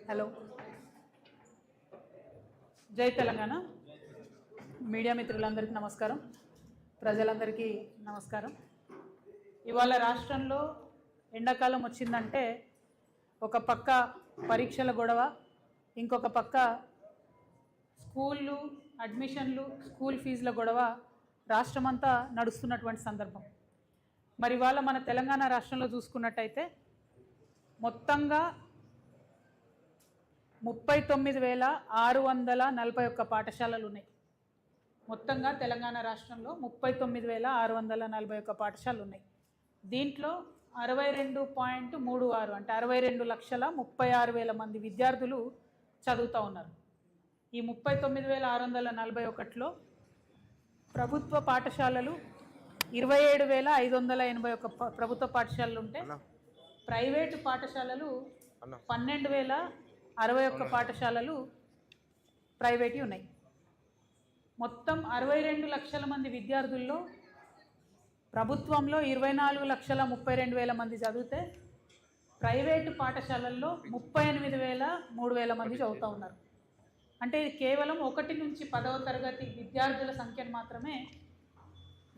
Hello, జై Telangana. Media మిత్రులందరికీ నమస్కారం, ప్రజలందరికీ నమస్కారం. ఇవాళ రాష్ట్రంలో ఎండాకాలం వచ్చిందంటే ఒక పక్క పరీక్షల గొడవ, ఇంకొక పక్క స్కూళ్ళు అడ్మిషన్లు, స్కూల్ ఫీజుల గొడవ రాష్ట్రమంతా నడుస్తున్నటువంటి సందర్భం. మరి ఇవాళ మన తెలంగాణ రాష్ట్రంలో చూసుకున్నట్టయితే మొత్తంగా 39,641 పాఠశాలలు ఉన్నాయి. మొత్తంగా తెలంగాణ రాష్ట్రంలో 39,641 పాఠశాలలు ఉన్నాయి. దీంట్లో 62.36 అంటే 62,36,000 మంది విద్యార్థులు చదువుతూ ఉన్నారు. ఈ 39,641లో ప్రభుత్వ పాఠశాలలు 27,581 ప్రభుత్వ పాఠశాలలు ఉంటే ప్రైవేటు పాఠశాలలు 12,061 పాఠశాలలు ప్రైవేట్ ఉన్నాయి. మొత్తం 62 లక్షల మంది విద్యార్థుల్లో ప్రభుత్వంలో 24,32,000 మంది చదివితే ప్రైవేటు పాఠశాలల్లో 38,000 మంది చదువుతూ ఉన్నారు. అంటే ఇది కేవలం 1 నుంచి 10వ తరగతి విద్యార్థుల సంఖ్యను మాత్రమే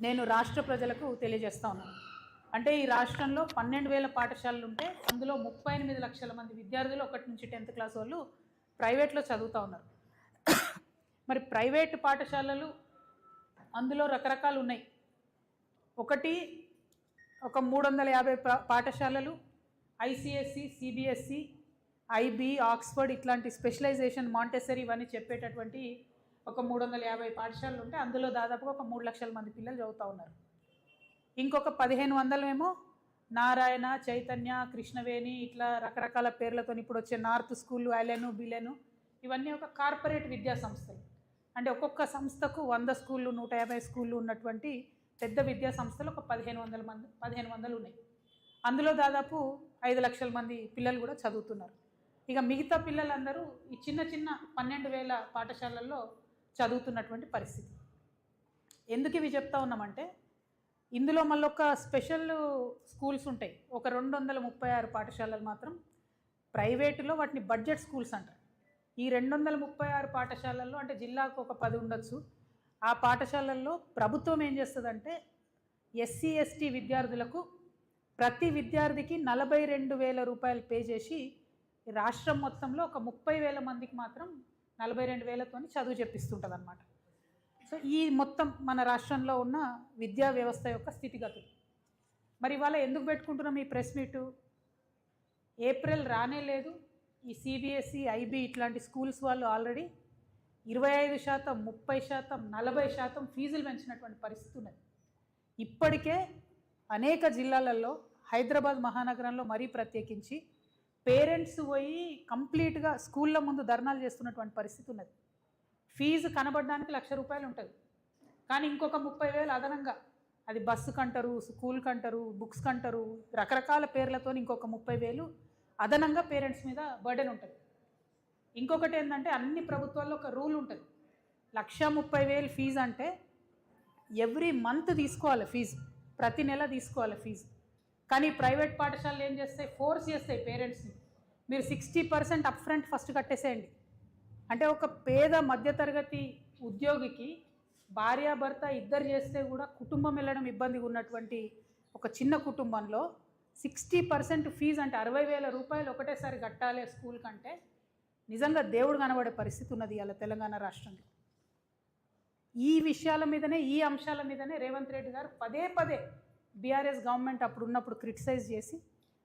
నేను రాష్ట్ర ప్రజలకు తెలియజేస్తూ ఉన్నాను. అంటే ఈ రాష్ట్రంలో 12,000 పాఠశాలలు ఉంటే అందులో 38 లక్షల మంది విద్యార్థులు 1 నుంచి 10th క్లాస్ వాళ్ళు ప్రైవేట్లో చదువుతూ ఉన్నారు. మరి ప్రైవేటు పాఠశాలలు అందులో రకరకాలు ఉన్నాయి. ఒకటి ఒక 350 పాఠశాలలు ఐసిఎస్సి, సిబిఎస్సి, ఐబీ, ఆక్స్ఫర్డ్ ఇట్లాంటి స్పెషలైజేషన్, మాంటెసరీ ఇవన్నీ చెప్పేటటువంటి ఒక 350 పాఠశాలలు ఉంటే అందులో దాదాపుగా ఒక 3 లక్షల మంది పిల్లలు చదువుతూ ఉన్నారు. ఇంకొక 1,500 ఏమో నారాయణ, చైతన్య, కృష్ణవేణి ఇట్లా రకరకాల పేర్లతో ఇప్పుడు వచ్చే నార్త్ స్కూళ్ళు, ఐలెను, బిలెను ఇవన్నీ ఒక కార్పొరేట్ విద్యా సంస్థలు. అంటే ఒక్కొక్క సంస్థకు 100 స్కూళ్ళు, 150 స్కూళ్ళు ఉన్నటువంటి పెద్ద విద్యా సంస్థలు ఒక 1,500 ఉన్నాయి. అందులో దాదాపు 5 లక్షల మంది పిల్లలు కూడా చదువుతున్నారు. ఇక మిగతా పిల్లలందరూ ఈ చిన్న చిన్న 12,000 పాఠశాలల్లో చదువుతున్నటువంటి పరిస్థితి. ఎందుకు ఇవి చెప్తా ఉన్నామంటే ఇందులో మళ్ళీ ఒక స్పెషల్ స్కూల్స్ ఉంటాయి. ఒక 236 పాఠశాలలు మాత్రం ప్రైవేటులో వాటిని బడ్జెట్ స్కూల్స్ అంటారు. ఈ 236 పాఠశాలల్లో అంటే జిల్లాకు ఒక 10 ఉండొచ్చు. ఆ పాఠశాలల్లో ప్రభుత్వం ఏం చేస్తుందంటే ఎస్సీ, ఎస్టీ విద్యార్థులకు ప్రతి విద్యార్థికి 42,000 రూపాయలు పే చేసి రాష్ట్రం మొత్తంలో ఒక 30,000 మందికి మాత్రం 42,000తో చదువు చెప్పిస్తుంటుంది అన్నమాట. సో ఈ మొత్తం మన రాష్ట్రంలో ఉన్న విద్యా వ్యవస్థ యొక్క స్థితిగతులు. మరి ఇవాళ ఎందుకు పెట్టుకుంటున్నాం ఈ ప్రెస్ మీటు? ఏప్రిల్ రానే లేదు. ఈ సిబిఎస్ఈ, ఐబీ ఇట్లాంటి స్కూల్స్ వాళ్ళు ఆల్రెడీ 25%, 30%, 40% ఫీజులు పెంచినటువంటి పరిస్థితి ఉన్నది. ఇప్పటికే అనేక జిల్లాలలో, హైదరాబాద్ మహానగరంలో మరీ ప్రత్యేకించి పేరెంట్స్ పోయి కంప్లీట్గా స్కూళ్ళ ముందు ధర్నాలు చేస్తున్నటువంటి పరిస్థితి ఉన్నది. ఫీజు కనబడడానికి ₹1,00,000 ఉంటుంది, కానీ ఇంకొక 30,000 అదనంగా, అది బస్సుకు అంటారు, స్కూల్కి అంటారు, బుక్స్కి అంటారు, రకరకాల పేర్లతో ఇంకొక 30,000 అదనంగా పేరెంట్స్ మీద బర్డెన్ ఉంటుంది. ఇంకొకటి ఏంటంటే అన్ని ప్రభుత్వాల్లో ఒక రూల్ ఉంటుంది. 1,30,000 ఫీజు అంటే ఎవ్రీ మంత్ తీసుకోవాలి ఫీజు, ప్రతి నెల తీసుకోవాలి ఫీజు. కానీ ప్రైవేట్ పాఠశాలలు ఏం చేస్తాయి? ఫోర్స్ చేస్తాయి పేరెంట్స్ని, మీరు 60% అప్ఫ్రంట్ ఫస్ట్ కట్టేసేయండి. అంటే ఒక పేద మధ్యతరగతి ఉద్యోగికి భార్యాభర్త ఇద్దరు చేస్తే కూడా కుటుంబం వెళ్ళడం ఇబ్బందిగా ఉన్నటువంటి ఒక చిన్న కుటుంబంలో 60% ఫీజు అంటే 60,000 రూపాయలు ఒకటేసారి కట్టాలి స్కూల్ కంటే నిజంగా దేవుడు కనబడే పరిస్థితి ఉన్నది ఇవాళ తెలంగాణ రాష్ట్రంలో. ఈ విషయాల మీదనే, ఈ అంశాల మీదనే రేవంత్ రెడ్డి గారు పదే పదే బీఆర్ఎస్ గవర్నమెంట్ అప్పుడు ఉన్నప్పుడు క్రిటిసైజ్ చేసి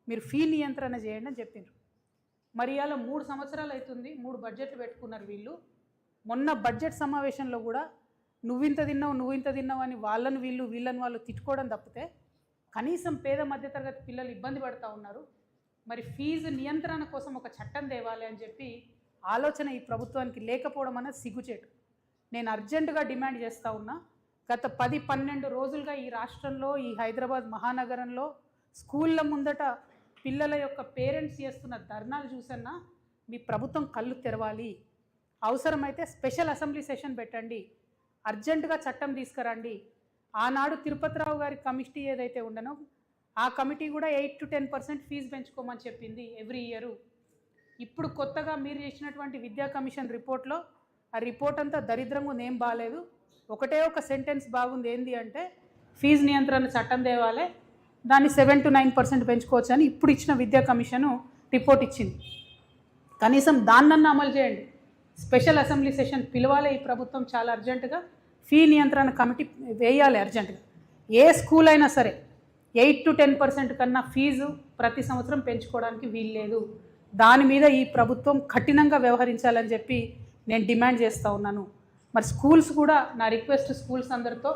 మీరు ఫీ నియంత్రణ చేయండి అని చెప్పిండ్రు. మరి ఇవాళ 3 సంవత్సరాలు అవుతుంది, 3 బడ్జెట్లు పెట్టుకున్నారు వీళ్ళు. మొన్న బడ్జెట్ సమావేశంలో కూడా నువ్వింత తిన్నావు అని వీళ్ళని వాళ్ళు తిట్టుకోవడం తప్పితే కనీసం పేద మధ్యతరగతి పిల్లలు ఇబ్బంది పడుతూ ఉన్నారు. మరి ఫీజు నియంత్రణ కోసం ఒక చట్టం తేవాలి అని చెప్పి ఆలోచన ఈ ప్రభుత్వానికి లేకపోవడం అనేది సిగ్గుచేటు. నేను అర్జెంటుగా డిమాండ్ చేస్తూ ఉన్నా. గత 10-12 రోజులుగా ఈ రాష్ట్రంలో, ఈ హైదరాబాద్ మహానగరంలో స్కూళ్ళ ముందట పిల్లల యొక్క పేరెంట్స్ చేస్తున్న ధర్నాలు చూసన్నా మీ ప్రభుత్వం కళ్ళు తెరవాలి. అవసరమైతే స్పెషల్ అసెంబ్లీ సెషన్ పెట్టండి, అర్జెంటుగా చట్టం తీసుకురండి. ఆనాడు తిరుపతిరావు గారి కమిటీ ఏదైతే ఉండనో ఆ కమిటీ కూడా 8 to 10% ఫీజు పెంచుకోమని చెప్పింది ఎవ్రీ ఇయరు. ఇప్పుడు కొత్తగా మీరు చేసినటువంటి విద్యా కమిషన్ రిపోర్ట్లో ఆ రిపోర్ట్ అంతా దరిద్రంగా ఉంది, ఏం బాగాలేదు. ఒకటే ఒక సెంటెన్స్ బాగుంది, ఏంది అంటే ఫీజు నియంత్రణ చట్టం తేవాలే, దాన్ని 7 to 9% పెంచుకోవచ్చు అని ఇప్పుడు ఇచ్చిన విద్యా కమిషను రిపోర్ట్ ఇచ్చింది. కనీసం దాన్నన్నా అమలు చేయండి. స్పెషల్ అసెంబ్లీ సెషన్ పిలవాలి ఈ ప్రభుత్వం చాలా అర్జెంటుగా. ఫీ నియంత్రణ కమిటీ వేయాలి అర్జెంటుగా. ఏ స్కూల్ అయినా సరే 8 to 10% కన్నా ఫీజు ప్రతి సంవత్సరం పెంచుకోవడానికి వీల్లేదు. దాని మీద ఈ ప్రభుత్వం కఠినంగా వ్యవహరించాలని చెప్పి నేను డిమాండ్ చేస్తూ ఉన్నాను. మరి స్కూల్స్ కూడా నా రిక్వెస్ట్, స్కూల్స్ అందరితో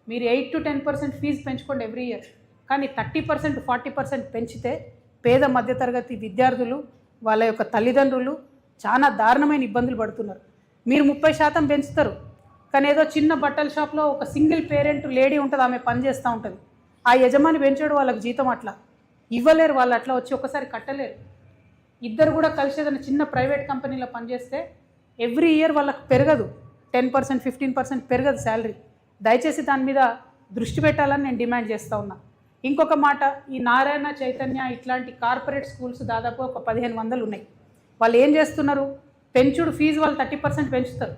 మీరు 8 to 10% ఫీజు పెంచుకోండి ఎవ్రీ ఇయర్, కానీ 30% 40% పెంచితే పేద మధ్యతరగతి విద్యార్థులు వాళ్ళ యొక్క తల్లిదండ్రులు చాలా దారుణమైన ఇబ్బందులు పడుతున్నారు. మీరు 30% పెంచుతారు, కానీ ఏదో చిన్న బట్టల షాప్లో ఒక సింగిల్ పేరెంట్ లేడీ ఉంటుంది, ఆమె పని చేస్తూ ఉంటుంది. ఆ యజమాని పెంచాడు వాళ్ళకి జీతం అట్లా ఇవ్వలేరు, వాళ్ళు అట్లా వచ్చి ఒకసారి కట్టలేరు. ఇద్దరు కూడా కలిసి ఏదైనా చిన్న ప్రైవేట్ కంపెనీలో పనిచేస్తే ఎవ్రీ ఇయర్ వాళ్ళకి పెరగదు, 10% 15% పెరగదు శాలరీ. దయచేసి దాని మీద దృష్టి పెట్టాలని నేను డిమాండ్ చేస్తూ ఉన్నా. ఇంకొక మాట, ఈ నారాయణ చైతన్య ఇట్లాంటి కార్పొరేట్ స్కూల్స్ దాదాపు ఒక 1500 ఉన్నాయి. వాళ్ళు ఏం చేస్తున్నారు, పెంచుడు ఫీజు వాళ్ళు 30% పెంచుతారు,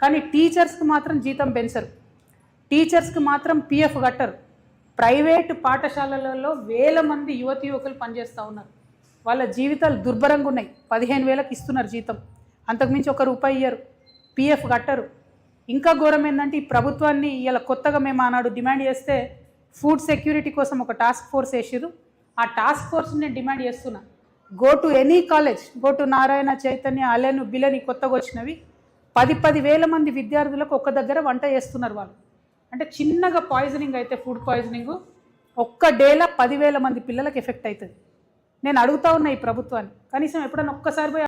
కానీ టీచర్స్కి మాత్రం జీతం పెంచరు, టీచర్స్కి మాత్రం పిఎఫ్ కట్టరు. ప్రైవేటు పాఠశాలలలో వేల మంది యువకులు పనిచేస్తూ ఉన్నారు, వాళ్ళ జీవితాలు దుర్భరంగా ఉన్నాయి. 15,000కి ఇస్తున్నారు జీతం, అంతకుమించి ₹1 ఇయ్యరు, పిఎఫ్ కట్టరు. ఇంకా ఘోరం ఏంటంటే ఈ ప్రభుత్వాన్ని ఇలా కొత్తగా మేము ఆనాడు డిమాండ్ చేస్తే ఫుడ్ సెక్యూరిటీ కోసం ఒక టాస్క్ ఫోర్స్ వేసిరు. ఆ టాస్క్ ఫోర్స్ని నేను డిమాండ్ చేస్తున్నా, go to any college, go to Narayana Chaitanya, Allen, బిలని కొత్తగా వచ్చినవి 10,000 మంది విద్యార్థులకు ఒక దగ్గర వంట చేస్తున్నారు వాళ్ళు. అంటే చిన్నగా పాయిజనింగ్ అయితే ఫుడ్ పాయిజనింగ్ ఒక్క డేలా 10,000 మంది పిల్లలకు ఎఫెక్ట్ అవుతుంది. నేను అడుగుతా ఉన్నా ఈ ప్రభుత్వాన్ని, కనీసం ఎప్పుడన్నా ఒక్కసారి పోయి